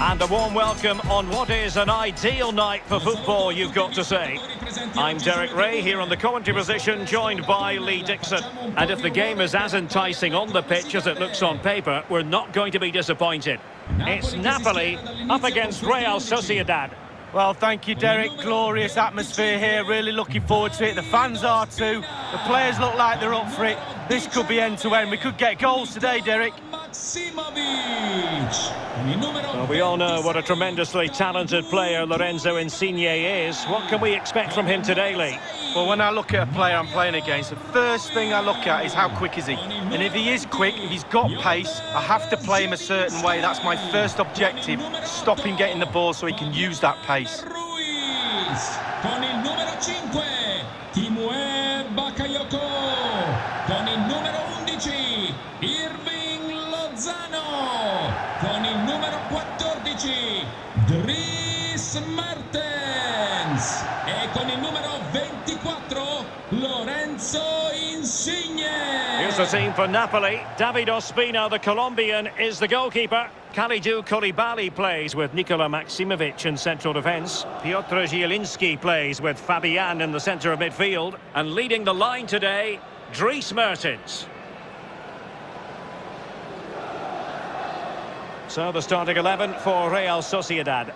And a warm welcome on what is an ideal night for football, you've got to say. I'm Derek Ray here on the commentary position, joined by Lee Dixon. And if the game is as enticing on the pitch as it looks on paper, we're not going to be disappointed. It's Napoli up against Real Sociedad. Well, thank you, Derek. Glorious atmosphere here. Really looking forward to it. The fans are too. The players look like they're up for it. This could be end-to-end. We could get goals today, Derek. Well, we all know what a tremendously talented player Lorenzo Insigne is. What can we expect from him today, Lee? Well, when I look at a player I'm playing against, the first thing I look at is how quick is he. And if he is quick, if he's got pace, I have to play him a certain way. That's my first objective. Stop him getting the ball so he can use that pace. Con il numero 5, Timur Bakayoko. Con il numero 11, Irving Lozano. Con il numero 14, Dries Mertens. E con il numero 24, Lorenzo Insigne. Here's the team for Napoli. David Ospina, the Colombian, is the goalkeeper. Kalidou Koulibaly plays with Nikola Maximovic in central defence. Piotr Zielinski plays with Fabian in the centre of midfield. And leading the line today, Dries Mertens. So the starting 11 for Real Sociedad.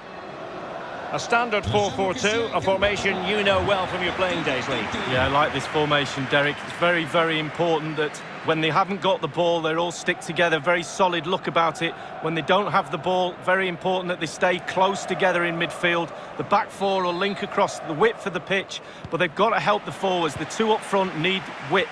A standard 4-4-2, a formation you know well from your playing days, Lee. Yeah, I like this formation, Derek. It's very, very important that when they haven't got the ball, they all stick together. Very solid look about it. When they don't have the ball, very important that they stay close together in midfield. The back four will link across the width of the pitch, but they've got to help the forwards. The two up front need width.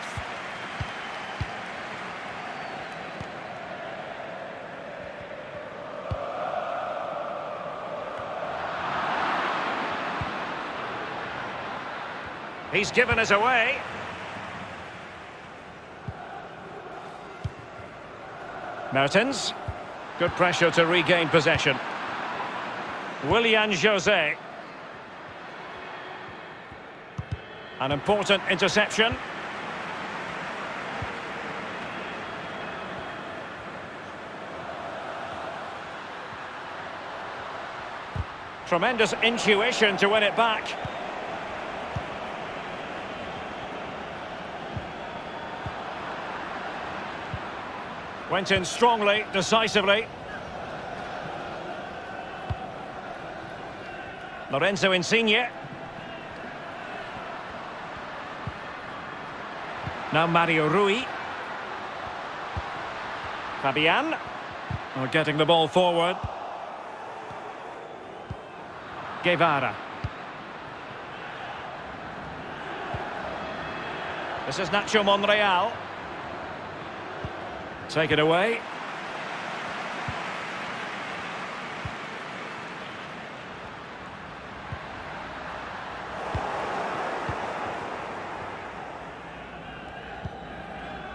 He's given us away. Mertens. Good pressure to regain possession. Willian José. An important interception. Tremendous intuition to win it back. Went in strongly, decisively. Lorenzo Insigne. Now Mario Rui. Fabian. Oh, getting the ball forward. Guevara. This is Nacho Monreal. Take it away.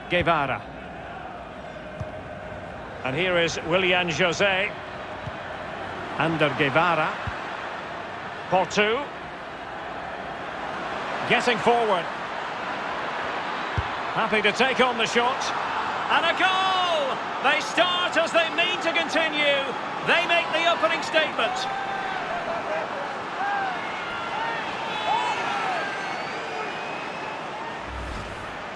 Guevara. And here is Willian José. Under Guevara. Portu. Getting forward. Happy to take on the shot. And a goal! They start as they mean to continue. They make the opening statement.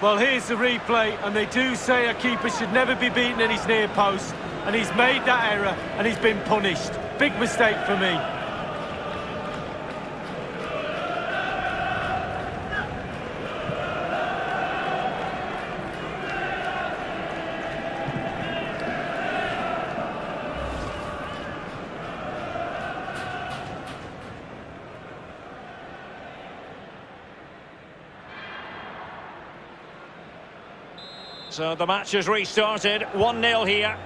Well, here's the replay, and they do say a keeper should never be beaten in his near post, and he's made that error, and he's been punished. Big mistake for me. So the match has restarted, 1-0 here.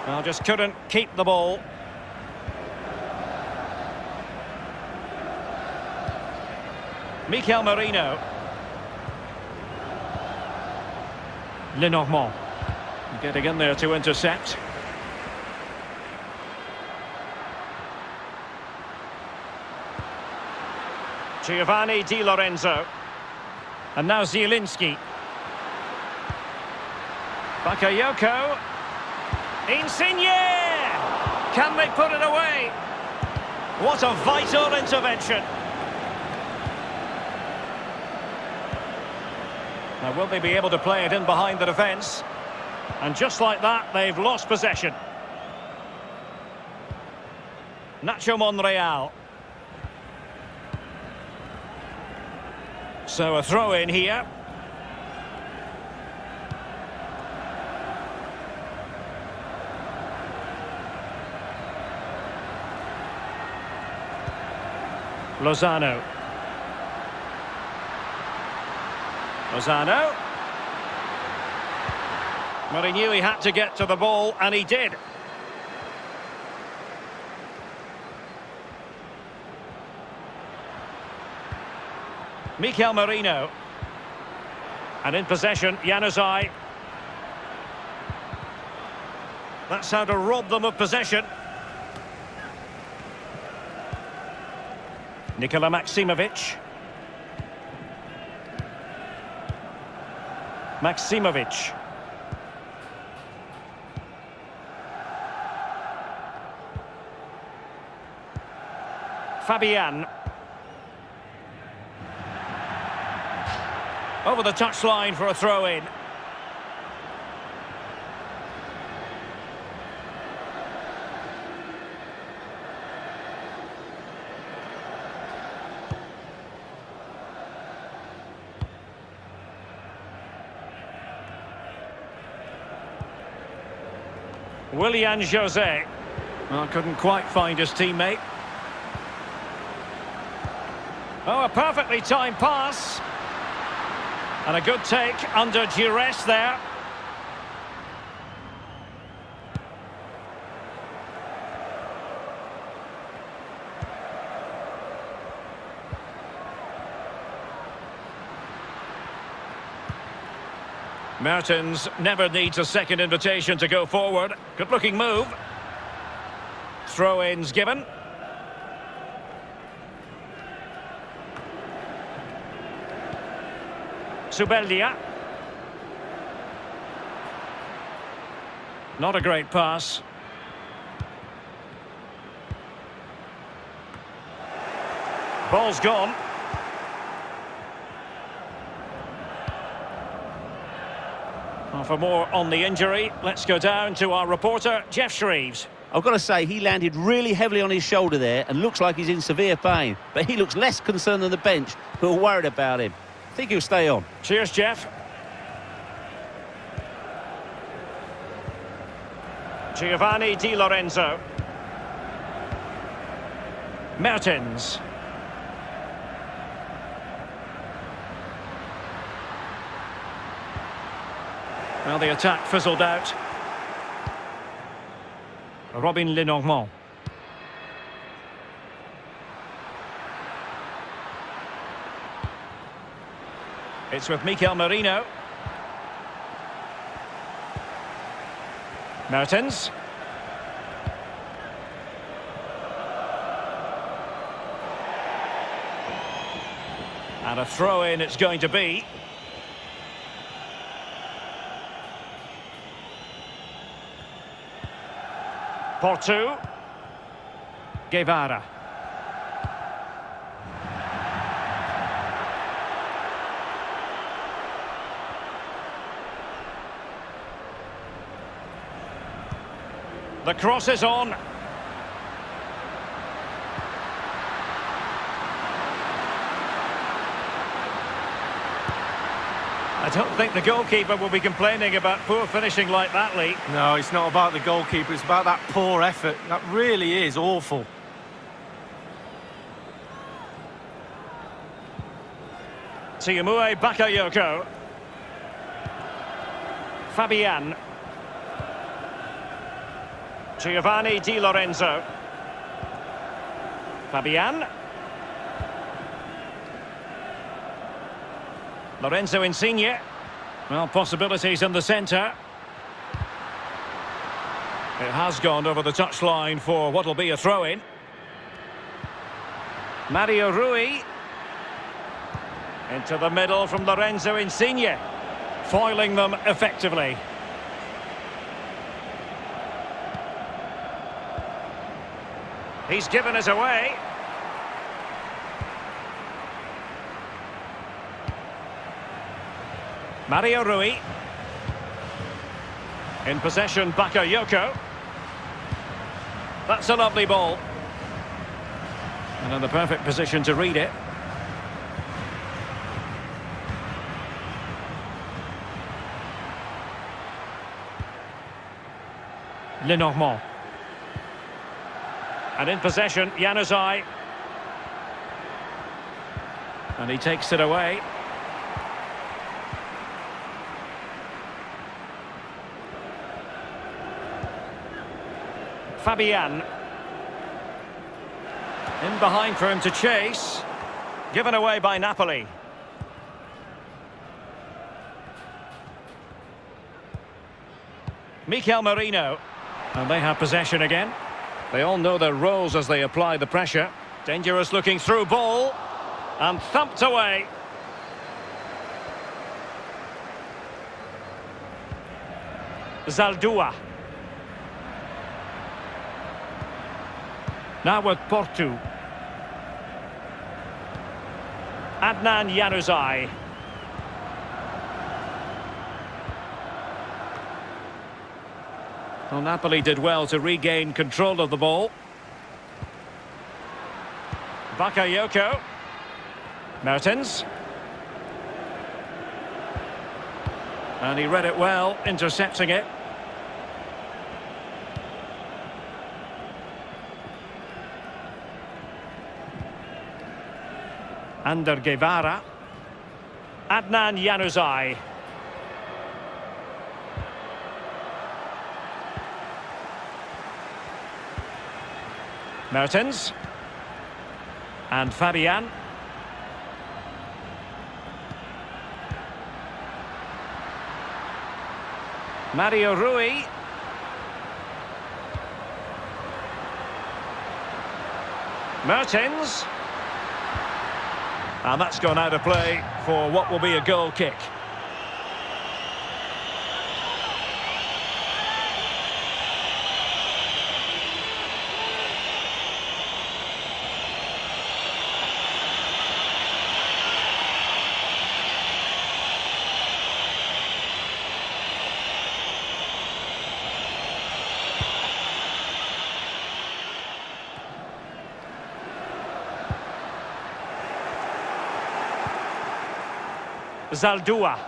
Well, just couldn't keep the ball. Mikel Merino. Lenormand. Getting in there to intercept. Giovanni Di Lorenzo. And now Zielinski. Bakayoko. Insigne! Can they put it away? What a vital intervention. Now, will they be able to play it in behind the defence? And just like that, they've lost possession. Nacho Monreal. So a throw in here. Lozano. Well, he knew he had to get to the ball, and he did. Mikel Merino. And in possession, Januzaj. That's how to rob them of possession. Nikola Maximovic. Fabian. Over the touchline for a throw-in. Willian José. Well, couldn't quite find his teammate. Oh, a perfectly timed pass. And a good take under duress there. Mertens never needs a second invitation to go forward. Good-looking move. Throw-ins given. Subeldia. Not a great pass. Ball's gone. Well, for more on the injury, let's go down to our reporter, Jeff Shreves. I've got to say, he landed really heavily on his shoulder there and looks like he's in severe pain. But he looks less concerned than the bench, who are worried about him. I think he'll stay on. Cheers, Jeff. Giovanni Di Lorenzo. Mertens. Well, the attack fizzled out. Robin Lenormand. It's with Mikel Merino. Mertens. And a throw-in it's going to be. Porto. Guevara. The cross is on. I don't think the goalkeeper will be complaining about poor finishing like that, Lee. No, it's not about the goalkeeper, it's about that poor effort. That really is awful. Tiamue Bakayoko. Fabian. Giovanni Di Lorenzo. Fabian. Lorenzo Insigne. Well, possibilities in the centre. It has gone over the touchline for what will be a throw-in. Mario Rui. Into the middle from Lorenzo Insigne. Foiling them effectively. He's given it away. Mario Rui. In possession, Bakayoko. That's a lovely ball. And in the perfect position to read it. Lenormand. And in possession, Januzaj. And he takes it away. Fabian. In behind for him to chase. Given away by Napoli. Mikel Merino. And they have possession again. They all know their roles as they apply the pressure. Dangerous looking through ball. And thumped away. Zaldua. Now with Portu. Adnan Januzaj. Well, Napoli did well to regain control of the ball. Bakayoko. Mertens. And he read it well, intercepting it. Ander Guevara. Adnan Januzaj. Mertens. And Fabian. Mario Rui. Mertens. And that's gone out of play for what will be a goal kick. Zaldua.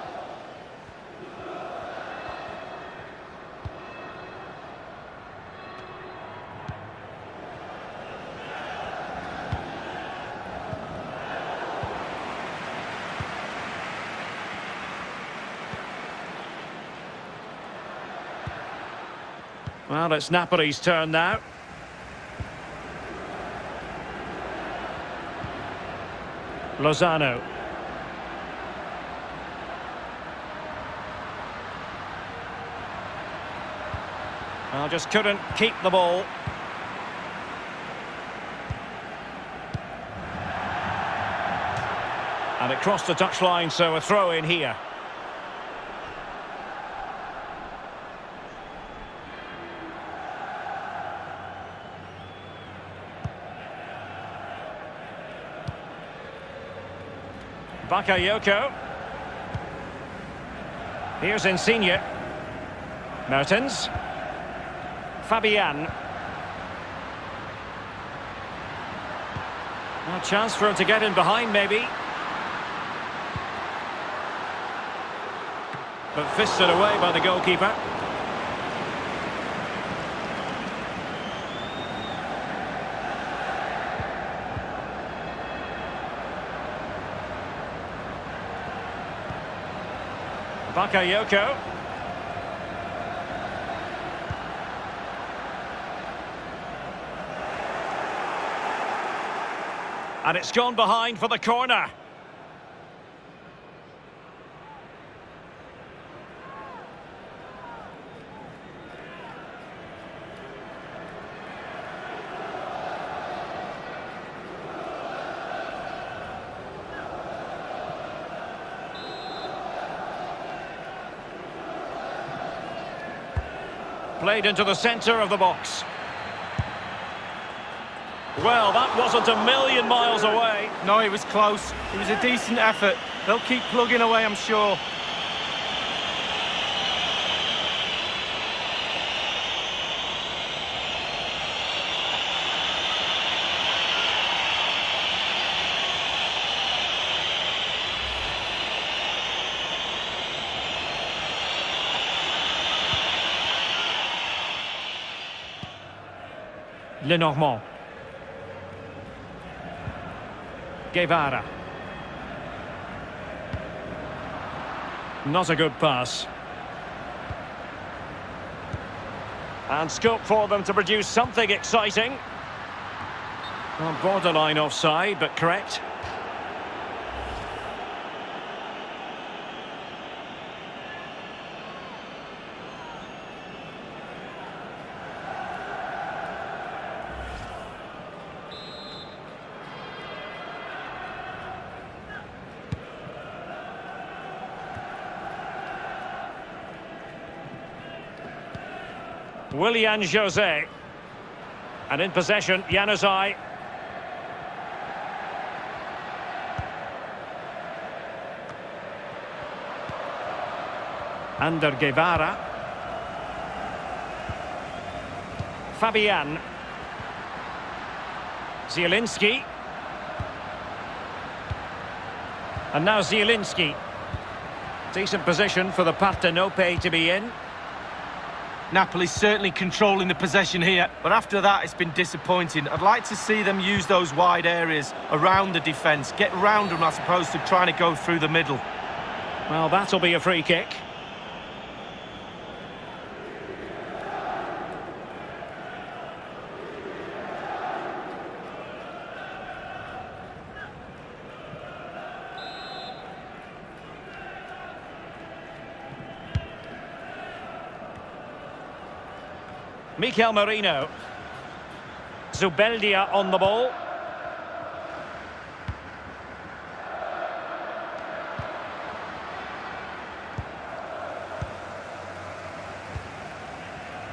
Well, it's Napoli's turn now. Lozano. Well, just couldn't keep the ball. And it crossed the touchline, so a throw in here. Bakayoko. Here's Insigne. Mertens. Fabian. A chance for him to get in behind, maybe. But fisted away by the goalkeeper. Bakayoko. And it's gone behind for the corner. Played into the centre of the box. Well, that wasn't a million miles away. No, it was close. It was a decent effort. They'll keep plugging away, I'm sure. Lenormand. Guevara. Not a good pass. And scope for them to produce something exciting. Well, borderline offside, but correct. Willian Jose. And in possession, Januzaj. Under Guevara. Fabian. Zielinski. And now Zielinski. Decent position for the Partenope to be in. Napoli's certainly controlling the possession here, but after that it's been disappointing. I'd like to see them use those wide areas around the defence, get round them as opposed to trying to go through the middle. Well, that'll be a free kick. Mikel Merino. Zubeldia on the ball.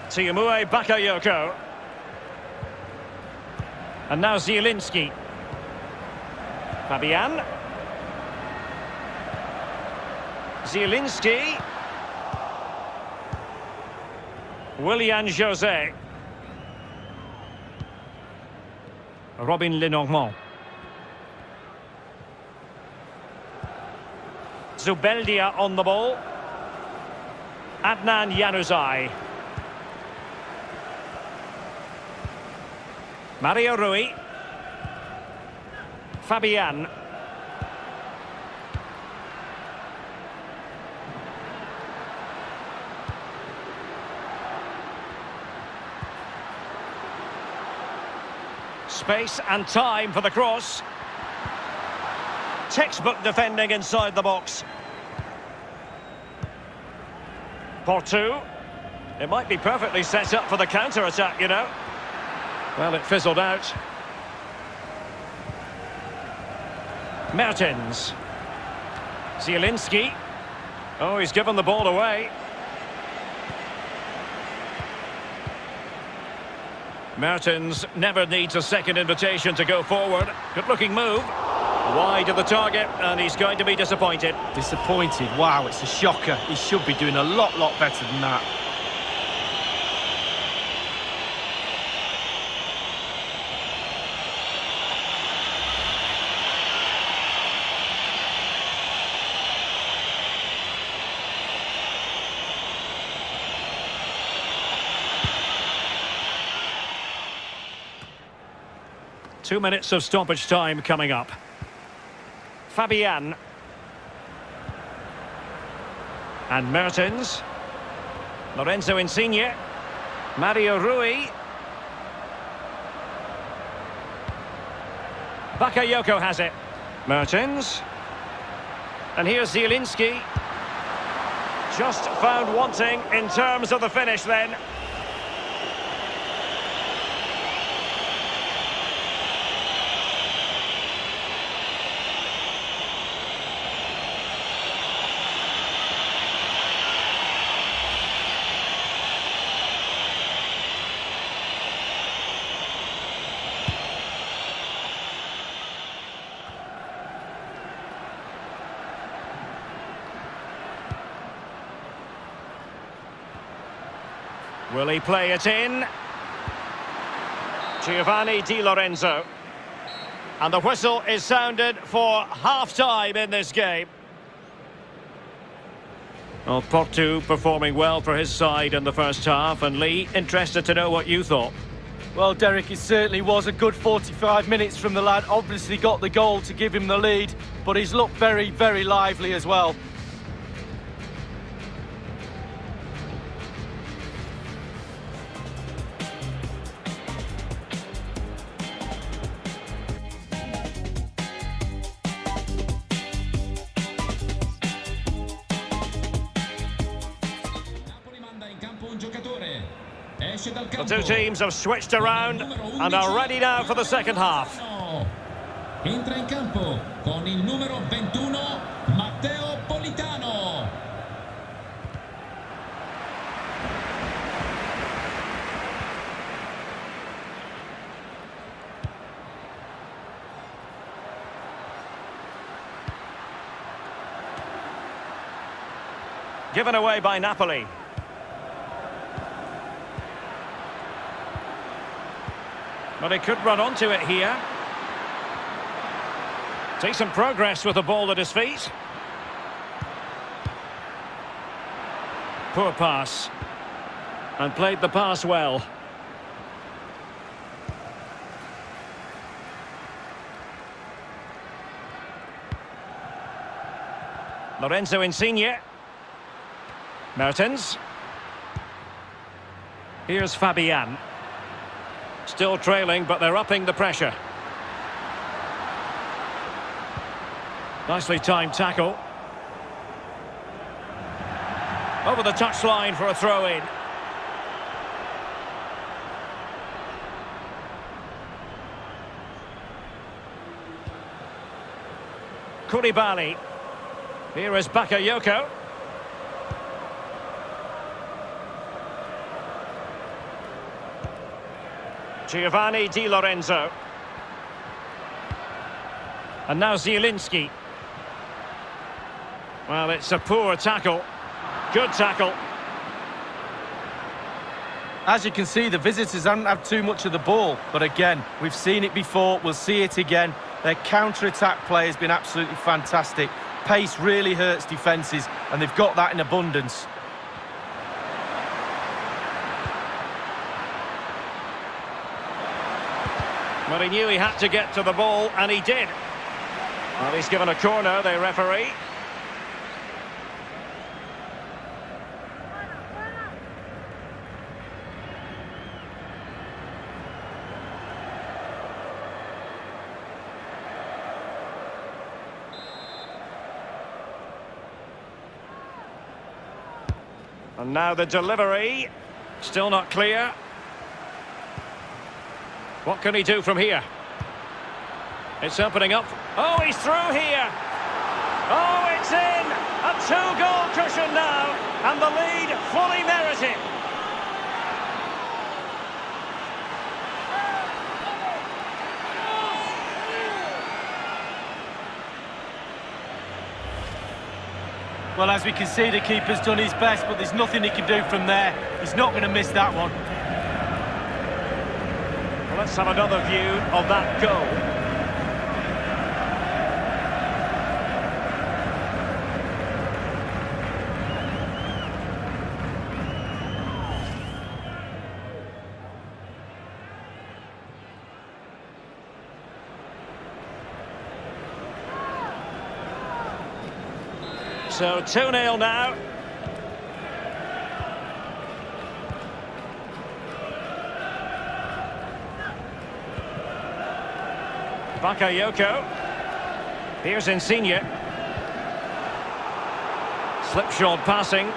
Tiamue Bakayoko. And now Zielinski. Fabian. Zielinski. Willian Jose. Robin Lenormand. Zubeldia on the ball. Adnan Januzaj. Mario Rui. Fabian. Space and time for the cross. Textbook defending inside the box. Portu. It might be perfectly set up for the counter-attack, you know. Well, it fizzled out. Mertens. Zielinski. Oh, he's given the ball away. Mertens never needs a second invitation to go forward. Good-looking move. Wide of the target, and he's going to be disappointed. Disappointed? Wow, it's a shocker. He should be doing a lot better than that. Two minutes of stoppage time coming up. Fabian. And Mertens. Lorenzo Insigne. Mario Rui. Bakayoko has it. Mertens. And here's Zielinski. Just found wanting in terms of the finish then. Will he play it in? Giovanni Di Lorenzo. And the whistle is sounded for half-time in this game. Well, Porto performing well for his side in the first half. And Lee, interested to know what you thought. Well, Derek, it certainly was a good 45 minutes from the lad. Obviously got the goal to give him the lead, but he's looked very, very lively as well. The two teams have switched around and are ready now for the second half. Entra in campo con il numero 21 Matteo Politano. Given away by Napoli. But he could run onto it here. Decent progress with the ball at his feet. Poor pass. And played the pass well. Lorenzo Insigne. Mertens. Here's Fabian. Still trailing, but they're upping the pressure. Nicely timed tackle. Over the touchline for a throw-in. Koulibaly. Here is Bakayoko. Giovanni Di Lorenzo. And now Zielinski. Well, it's a poor tackle. Good tackle. As you can see, the visitors haven't had too much of the ball. But again, we've seen it before, we'll see it again. Their counter-attack play has been absolutely fantastic. Pace really hurts defences, and they've got that in abundance. Well, he knew he had to get to the ball, and he did. Well, he's given a corner, the referee. And now the delivery. Still not clear. What can he do from here? It's opening up. Oh, he's through here. Oh, it's in. A two-goal cushion now. And the lead fully merited. Well, as we can see, the keeper's done his best, but there's nothing he can do from there. He's not going to miss that one. Well, let's have another view of that goal. So 2-0 now. Bakayoko. Here's Insigne. Slipshod passing.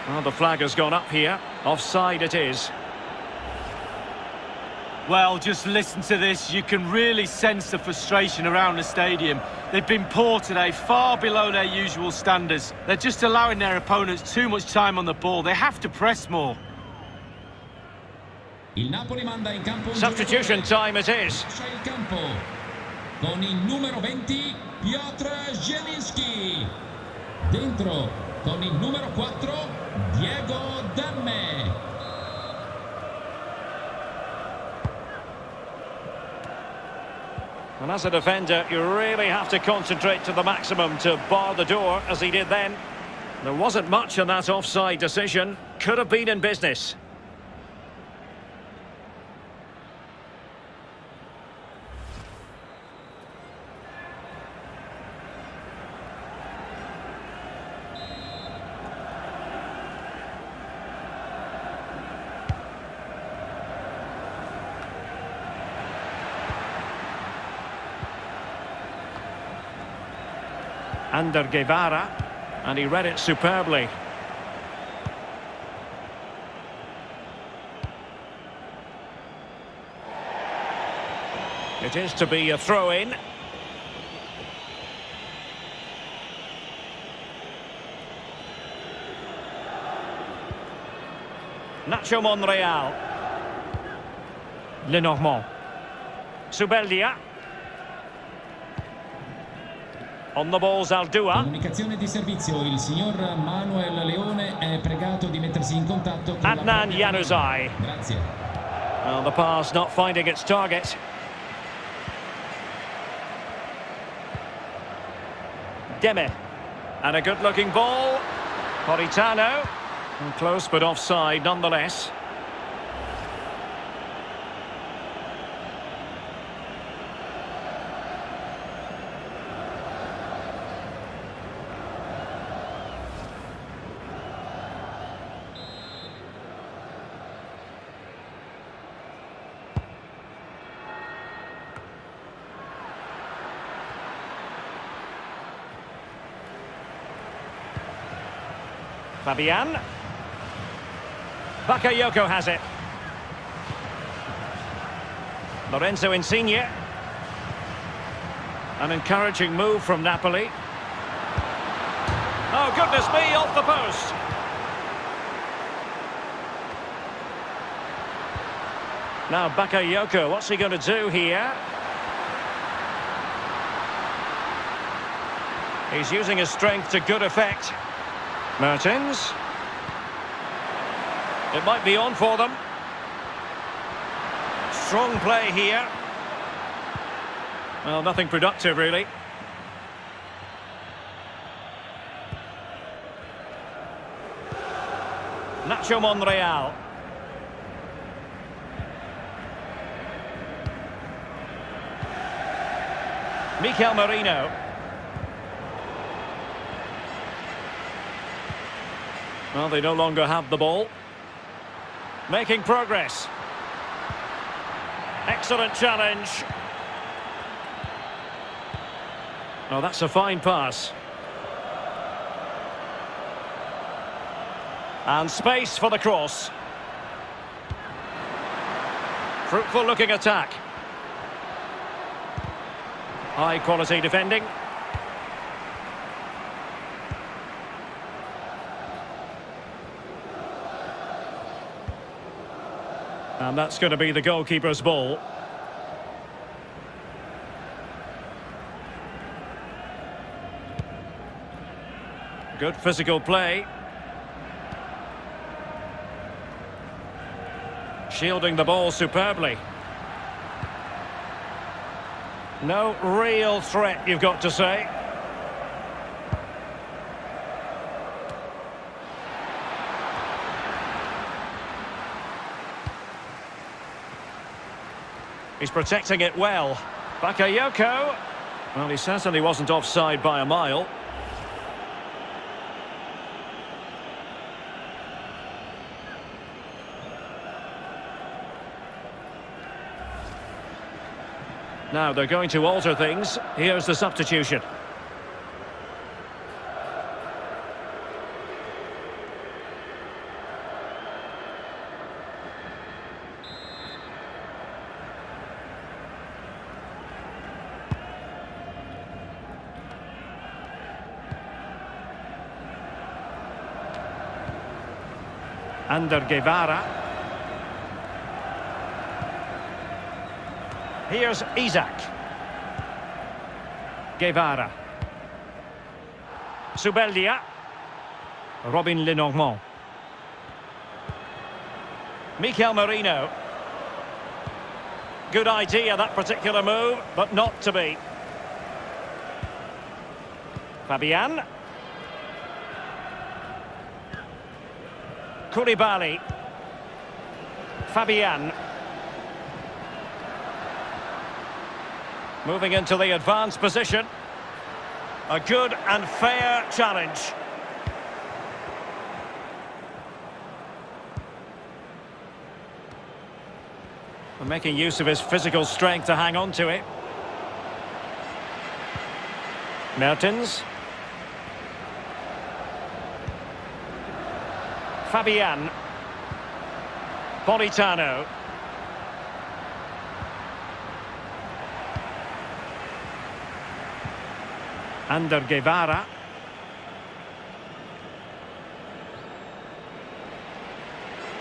Well, the flag has gone up here. Offside it is. Well, just listen to this. You can really sense the frustration around the stadium. They've been poor today, far below their usual standards. They're just allowing their opponents too much time on the ball. They have to press more. Il Napoli manda in campo un Substitution time it is. lascia il campo con il numero 20 Piotr Zielinski. Dentro con il numero 4 Diego Damme. And as a defender, you really have to concentrate to the maximum to bar the door, as he did then. There wasn't much in that offside decision. Could have been in business. Ander Guevara, and he read it superbly. It is to be a throw-in. Nacho Monreal. Lenormand. Subeldia. On the ball's Aldua. Comunicazione di servizio, il signor Manuel Leone è pregato di mettersi in contatto con Adnan Januzaj. Grazie. Well, the pass not finding its target. Deme. And a good-looking ball. Politano. Close but offside nonetheless. Fabian. Bakayoko has it. Lorenzo Insigne. An encouraging move from Napoli. Oh, goodness me, off the post. Now Bakayoko, what's he going to do here? He's using his strength to good effect. Mertens. It might be on for them. Strong play here. Well, nothing productive, really. Nacho Monreal. Mikel Merino. Well, they no longer have the ball. Making progress. Excellent challenge. Oh, that's a fine pass. And space for the cross. Fruitful looking attack. High quality defending. And that's going to be the goalkeeper's ball. Good physical play. Shielding the ball superbly. No real threat, you've got to say. He's protecting it well. Bakayoko. Well, he certainly wasn't offside by a mile. Now they're going to alter things. Here's the substitution. Ander Guevara. Here's Isaac. Guevara. Subeldia. Robin Lenormand. Mikel Merino. Good idea, that particular move, but not to be. Fabian. Koulibaly. Fabian. Moving into the advanced position. A good and fair challenge. And making use of his physical strength to hang on to it. Mertens. Fabian. Politano. Ander Guevara.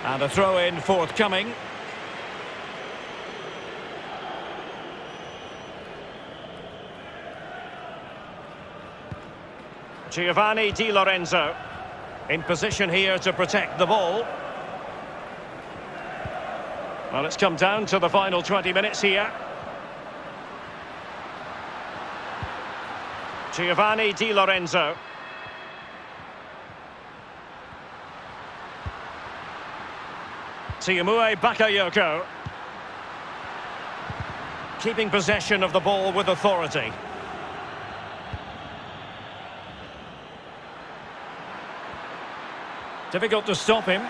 And a throw-in forthcoming. Giovanni Di Lorenzo in position here to protect the ball. Well, it's come down to the final 20 minutes here. Giovanni Di Lorenzo. Tiamue Bakayoko. Keeping possession of the ball with authority. Difficult to stop him.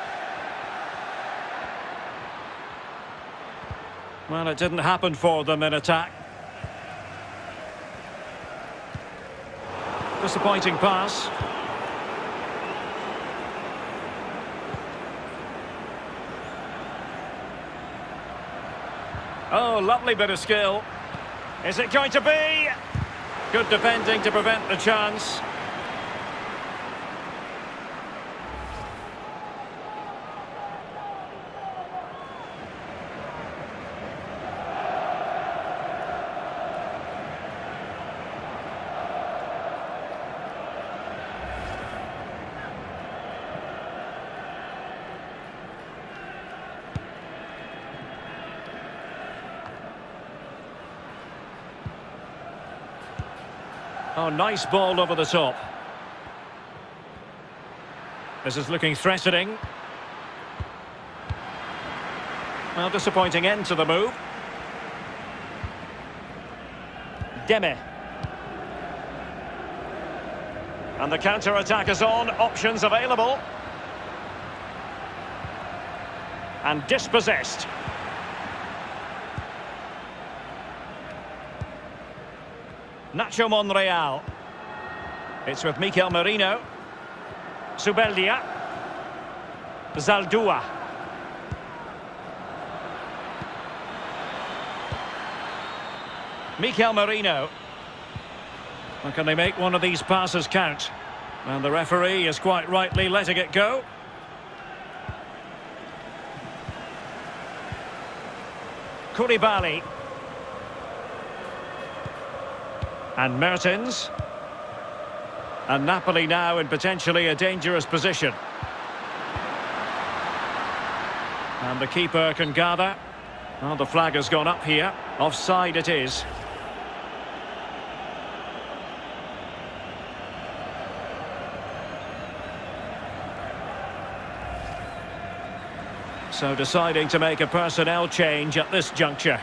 Well, it didn't happen for them in attack. Disappointing pass. Oh, lovely bit of skill. Is it going to be? Good defending to prevent the chance. Oh, nice ball over the top. This is looking threatening. Well, disappointing end to the move. Deme. And the counter-attack is on. Options available. And dispossessed. Nacho Monreal. It's with Mikel Merino. Subeldia. Zaldua. Mikel Merino. And can they make one of these passes count? And the referee is quite rightly letting it go. Koulibaly. And Mertens. And Napoli now in potentially a dangerous position. And the keeper can gather. Well, the flag has gone up here. Offside it is. So deciding to make a personnel change at this juncture.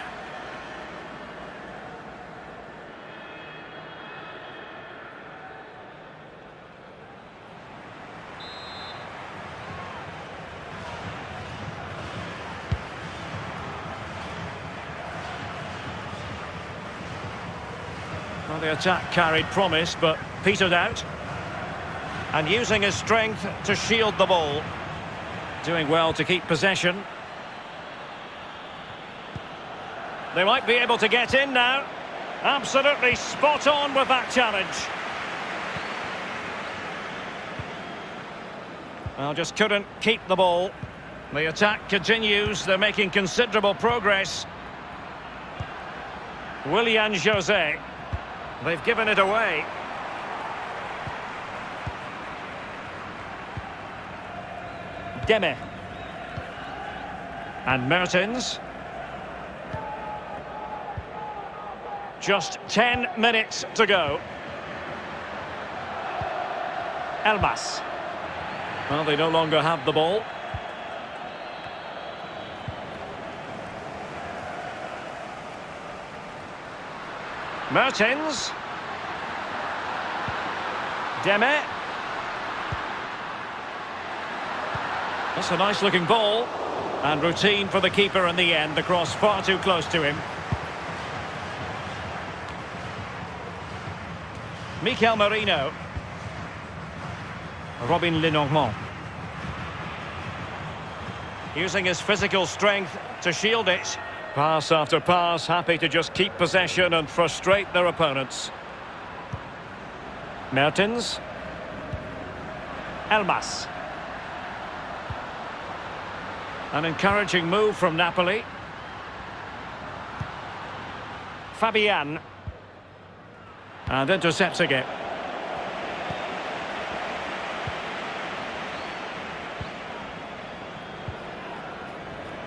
Well, the attack carried promise, but petered out. And using his strength to shield the ball. Doing well to keep possession. They might be able to get in now. Absolutely spot on with that challenge. Well, just couldn't keep the ball. The attack continues. They're making considerable progress. Willian Jose. They've given it away. Deme. And Mertens. Just 10 minutes to go. Elmas. Well, they no longer have the ball. Mertens. Deme. That's a nice looking ball. And routine for the keeper in the end. The cross far too close to him. Mikel Merino. Robin Lenormand. Using his physical strength to shield it. Pass after pass, happy to just keep possession and frustrate their opponents. Mertens. Elmas. An encouraging move from Napoli. Fabian. And intercepting it.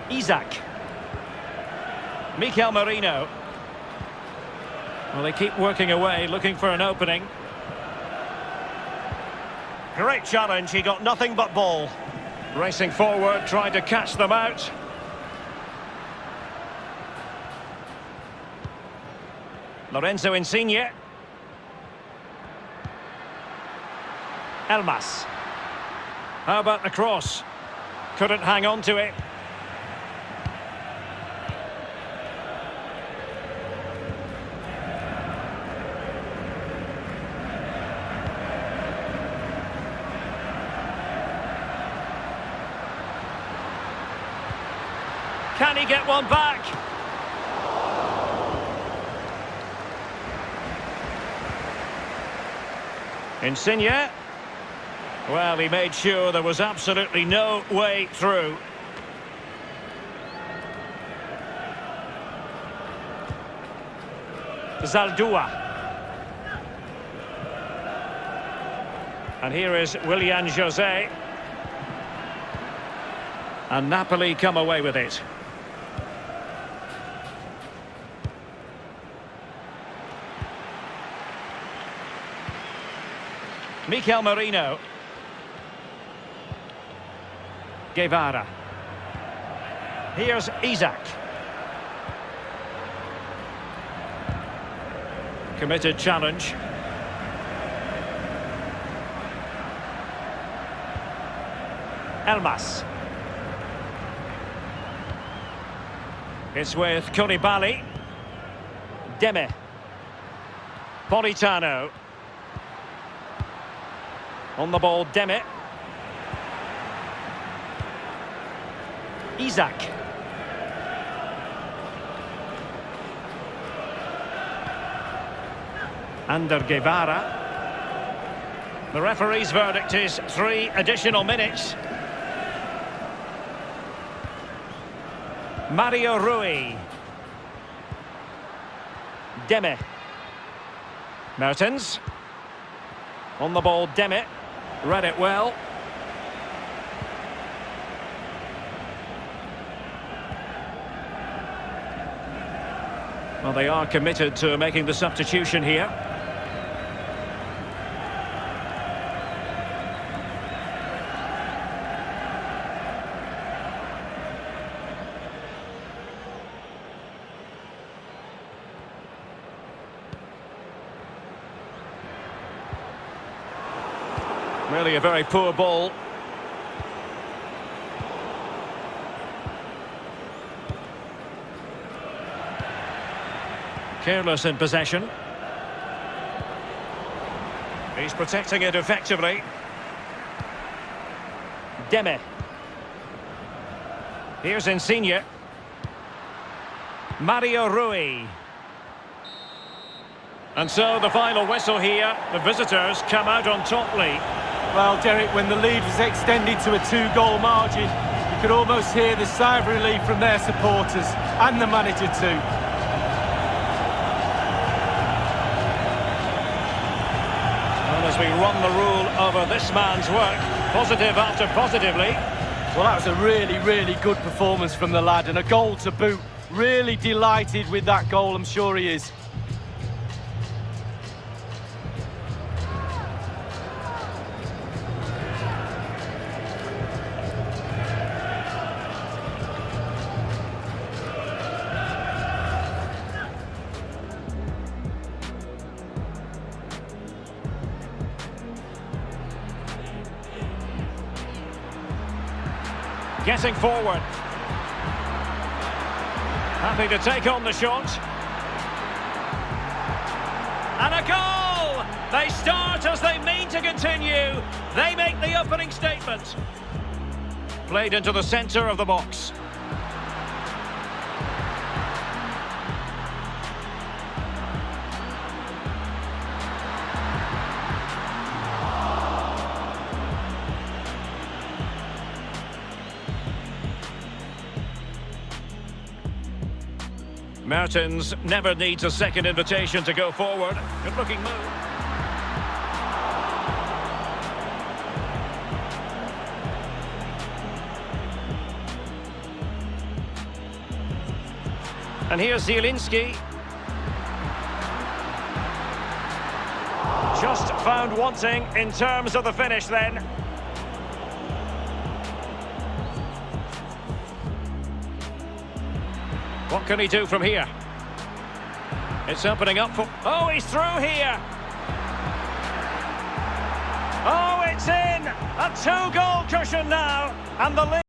Isaac. Mikel Merino. Well, they keep working away, looking for an opening. Great challenge, he got nothing but ball. Racing forward, trying to catch them out. Lorenzo Insigne. Elmas. How about the cross? Couldn't hang on to it. Can he get one back? Insigne. Well, he made sure there was absolutely no way through. Zaldua. And here is Willian Jose. And Napoli come away with it. Mikel Merino. Guevara. Here's Isaac. Committed challenge. Elmas. It's with Koulibaly. Deme. Politano. On the ball, Deme. Isaac. Under Guevara. The referee's verdict is 3 additional minutes. Mario Rui. Deme. Mertens. On the ball, Deme. Read it well. Well, they are committed to making the substitution here. Really a very poor ball. Careless in possession. He's protecting it effectively. Deme. Here's Insigne. Mario Rui. And so the final whistle here. The visitors come out on top, Lee. Well, Derek, when the lead was extended to a 2-goal margin, you could almost hear the sigh of relief from their supporters and the manager too. as we run the rule over this man's work. Positive after positively. Well, that was a really, really good performance from the lad, and a goal to boot. Really delighted with that goal, I'm sure he is. Getting forward. Happy to take on the shot. And a goal! They start as they mean to continue. They make the opening statement. Played into the centre of the box. Mertens never needs a second invitation to go forward. Good looking move. And here's Zielinski. Just found wanting in terms of the finish then. What can he do from here? It's opening up for... Oh, he's through here! Oh, it's in! A two-goal cushion now, and the lead...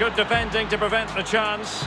Good defending to prevent the chance.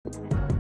Roma.